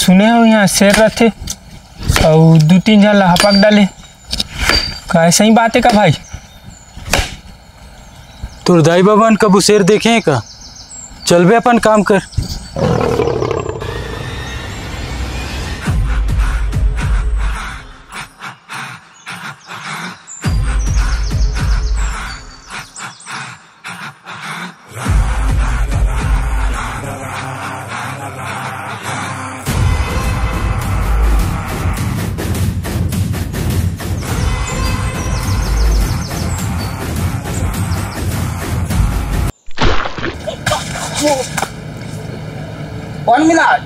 सुने हो यहाँ शेर रहते और 2-3 जन लहापक डाले का सही बात है का भाई? तोर दाई बाबन कबू शेर देखे का? चल बे अपन काम कर। One minute.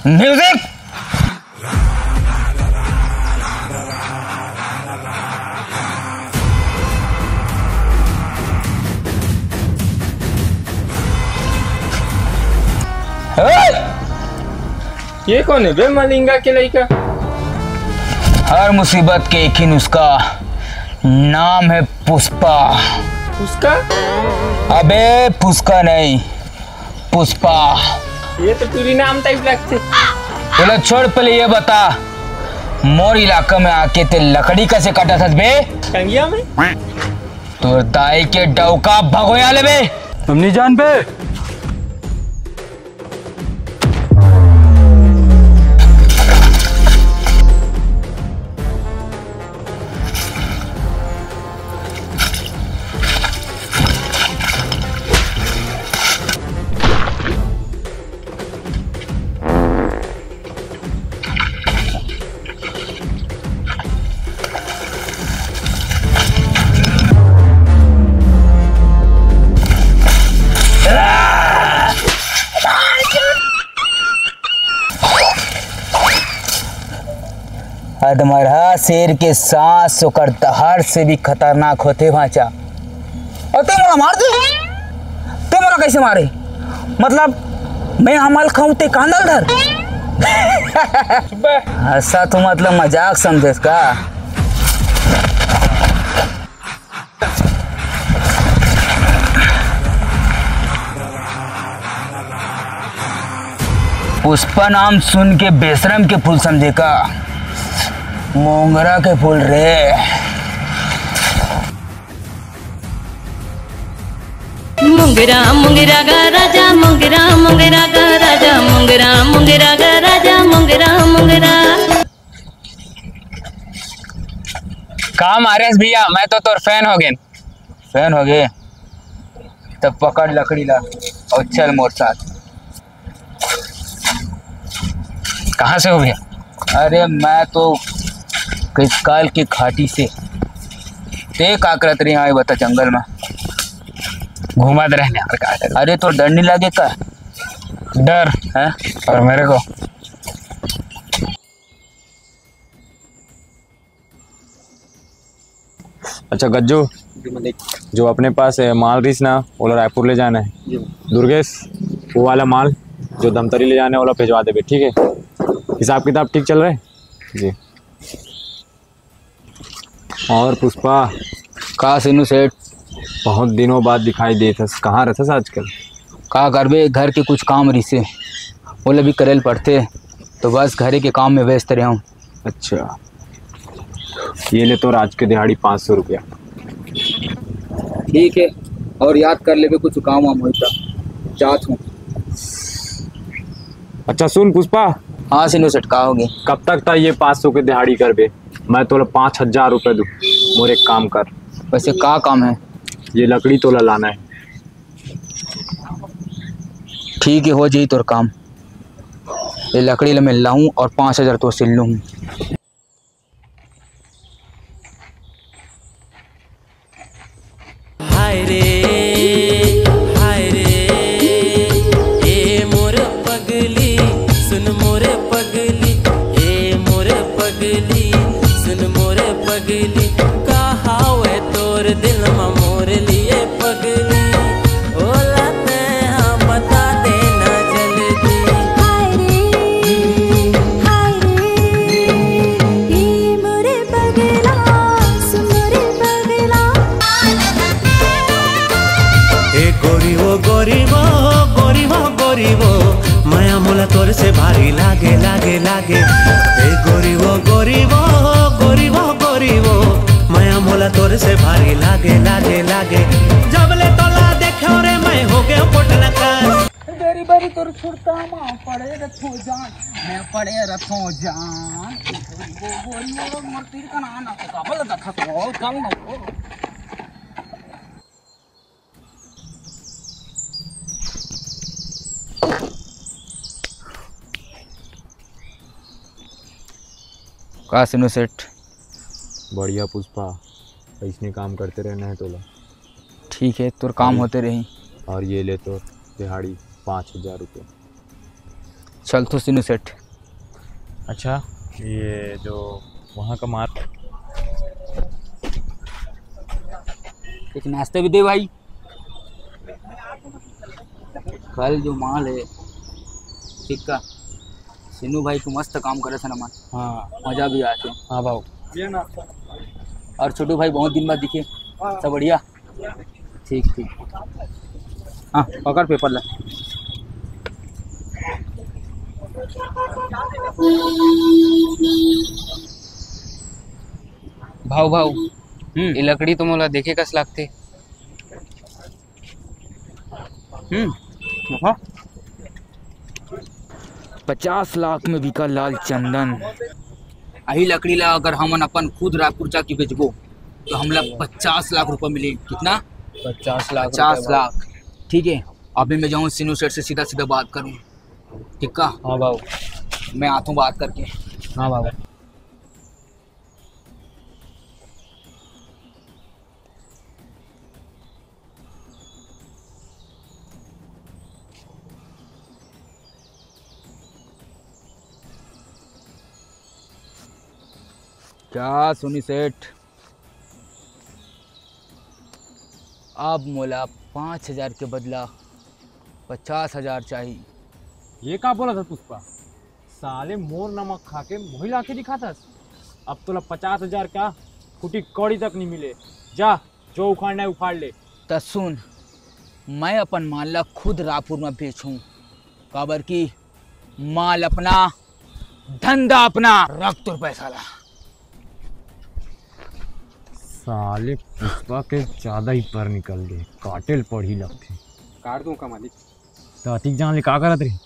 म्यूजिक। ये कौन है बे? मलिंगा के लड़का। हर मुसीबत के एक ही नुस्खा, नाम है पुष्पा। उसका? अबे पुष्का नहीं, पुष्पा। ये तो पूरी नाम टाइप लगते। बोला छोड़, पहले ये बता, मोर इलाका में आके ते लकड़ी कैसे काटा था बे? टंगिया में? तो दाई के डौका भगोया ले बे। तुम नहीं जान बे। अधमरा शेर के सांस ओकर दहाड़ से भी खतरनाक होते भाचा। और ते मोला मार दे? ते मोला कैसे मारे? मतलब मैं हमल खाऊं ते कांदल धर? ऐसा तो मतलब मजाक समझेस का? पुष्पा नाम सुन के बेशरम के फूल समझे का? मोंगरा के फूल रे। मुंगरा मुंगरा गा राजा, मुंगरा मुंगरा गा राजा, मुंगरा मुंगरा गा राजा, मुंगरा मुंगरा। काम आरएस भैया, मैं तो तोर फैन हो गए। फैन हो गए? तब पकड़ लकड़ी ला और चल मोर साथ। कहाँ से हो भैया? अरे मैं तो किस काल की घाटी से। ते का करत रही है बता जंगल में? घुमाते रहने और क्या कर? अरे तो डर नहीं लगे का? डर है? और मेरे को अच्छा गज्जू, जो अपने पास है माल रिस ना, वो रायपुर ले जाना है। दुर्गेश, वो वाला माल जो दमतरी ले जाना है वो भिजवा दे, ठीक है? हिसाब किताब ठीक चल रहा है जी। और पुष्पा का सिनू सेठ, बहुत दिनों बाद दिखाई दे था, कहाँ रहता आजकल? का करबे, घर के कुछ काम रिसे वो भी करेल पड़ते, तो बस घरे के काम में व्यस्त रहे हूँ। अच्छा, ये ले तो आज के दिहाड़ी 500 रुपया। ठीक है, और याद कर ले भी कुछ काम वाम होता चाहत हूँ। अच्छा सुन पुष्पा। हाँ सिनू सेठ, का होगी? कब तक था ये 500 के दिहाड़ी कर बे? मैं तोला 5000 रुपये दूँ। मोर एक काम कर। वैसे का काम है? ये लकड़ी तोला लाना है। ठीक है, हो जाई तोर काम। ये लकड़ी ले मैं लाऊं और 5000 तो सिल लूँ। हाय रे हाय रे, ए मोर पगली सुन मोर पगली, ए मोर पगली सुन मोर पगली, कहा है तोर दिल में मोर लिए पगली, ओला ते हाँ बता देना जल्दी। हाय रे ये मोरे पगला, सुन मोरे पगला। मोला तोर से भारी लागे लागे लागे ए गोरी वो गोरी वो गोरी वो गोरी वो माया मोला तोर से भारी लागे लागे लागे जब ले तोला देखो रे मैं हो गया पोटला का तेरी बारी तोर छुड़ता मां पड़े रथों जान मैं पड़े रथों जान गोरी वो मूर्ति का ना काबल देखा तो कम न का सिनो सेठ। बढ़िया पुष्पा, ऐसने काम करते रहना है तोला। ठीक है, तोर काम होते रही। और ये ले तो दिहाड़ी 5,000 रुपये। चल तो सिनो सेठ। अच्छा, ये जो वहाँ का माल एक नाश्ते भी दे भाई। कल जो माल है टिक्का सिनू भाई तू मस्त काम करे थे ना मान। हाँ मजा भी आते। हाँ भाव। और छोटू भाई बहुत दिन बाद दिखे, सब बढ़िया। ठीक ठीक। हाँ पकड़ पेपर ला। भाव भाव ये लकड़ी तो मोला देखे कस लागते। हाँ 50 लाख में बिका लाल चंदन। यही लकड़ी ला अगर हमन अपन खुद रायपुर जाके बेचबो तो हमला 50 लाख रुपए मिले। कितना? 50 लाख। 50 लाख। ठीक है, अभी मैं जाऊँ सिनू सेठ से सीधा सीधा बात करूँ। ठीक है? हाँ भाव। मैं आता हूँ बात करके। हाँ भाव। क्या सुनी सेठ, अब मोला 5,000 के बदला 50,000 चाहिए। ये का बोला था पुष्पा? साले मोर नमक खा के मोही लाके दिखाता। अब तोला 50,000 का कुटी कौड़ी तक नहीं मिले। जा जो उखाड़ना है उखाड़ ले। तो सुन, मैं अपन माल ला खुद रायपुर में बेचूं, काबर की माल अपना, धंधा अपना, रख तो पैसा ला। साले पुष्पा के ज्यादा ही पर निकल गए, काटेल पड़ी लगते। काट दूं का मालिक? तो अतिक जान ले का करत रही?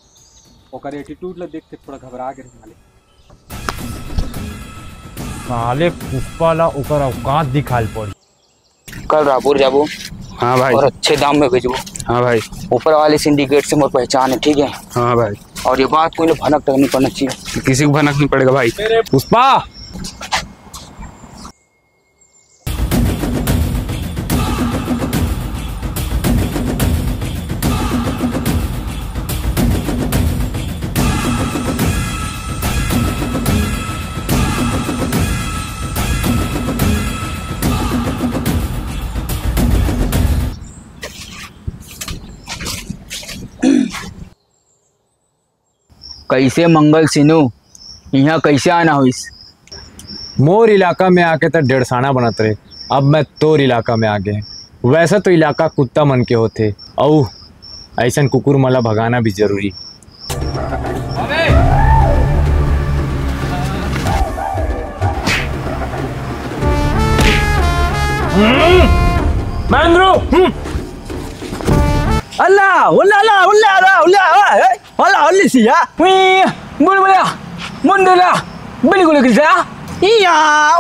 ओकर एटीट्यूड ला देख के थोड़ा घबरा गए मालिक। साले पुष्पा ला ओकर औकात दिखाल पड़ी। कल रायपुर जाबो। हाँ भाई। और अच्छे दाम में बेचबो। हाँ भाई। ऊपर वाले सिंडिकेट से मोर पहचान है। ठीक है? हाँ भाई। और ये बात कोई भनक तक नहीं पड़ना चाहिए। किसी को भनक नहीं पड़ेगा भाई। पुष्पा कैसे मंगल सिनू, यहाँ कैसे आना हुईस? मोर इलाका में आके तो डेढ़साना बनत रहे। अब मैं तोर इलाका में आ गए। वैसा तो इलाका कुत्ता मन के होते, और ऐसा कुकुर मला भगाना भी जरूरी। महेंद्र अल्लाह उल्ला अल्लाह उल्ला अल्लाह उल्ला अल्लाह अल्ली सिया वी बुलबुला मुंडला बिल्कुल किसा या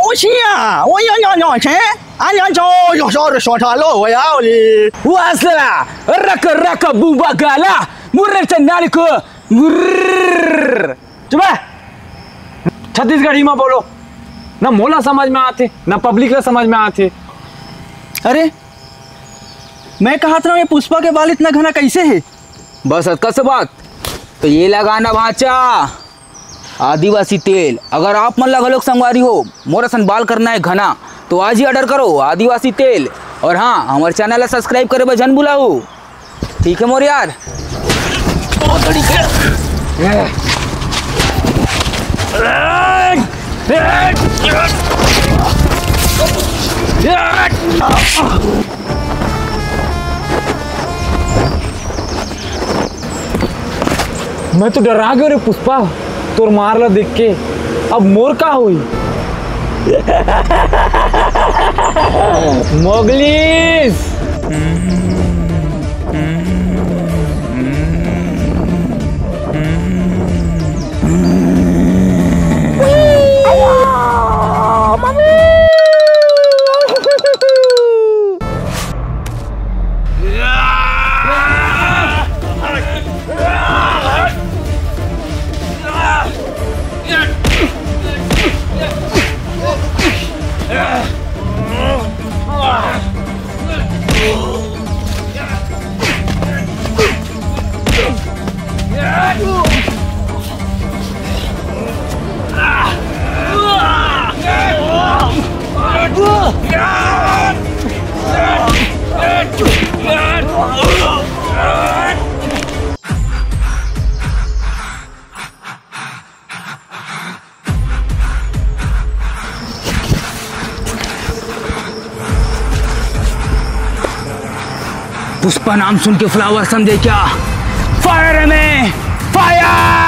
ओशिया ओया या या छे आया जो यो सो सो था लो वया ओली वासला रक रक बुबा गाला मुर्रे चंदाल को चुप छत्तीसगढ़ी में बोलो ना, मोला समझ में आते ना पब्लिक ला समझ में आते। अरे मैं कहा था ये पुष्पा के बाल इतना घना कैसे है? बस कस बात तो ये लगाना भाचा आदिवासी तेल। अगर आप मन लगा लोग संगवारी हो मोरा सन बाल करना है घना तो आज ही ऑर्डर करो आदिवासी तेल। और हाँ, हमारे चैनल ला सब्सक्राइब करे बजन बुलाओ। ठीक है मोर यार। मैं तो डरा गयो रे पुष्पा, तोर मारला देख के। अब मोर का हुई? मोगलीस पुष्पा नाम सुन के फ्लावर समझे क्या? फायर है मैं, फायर!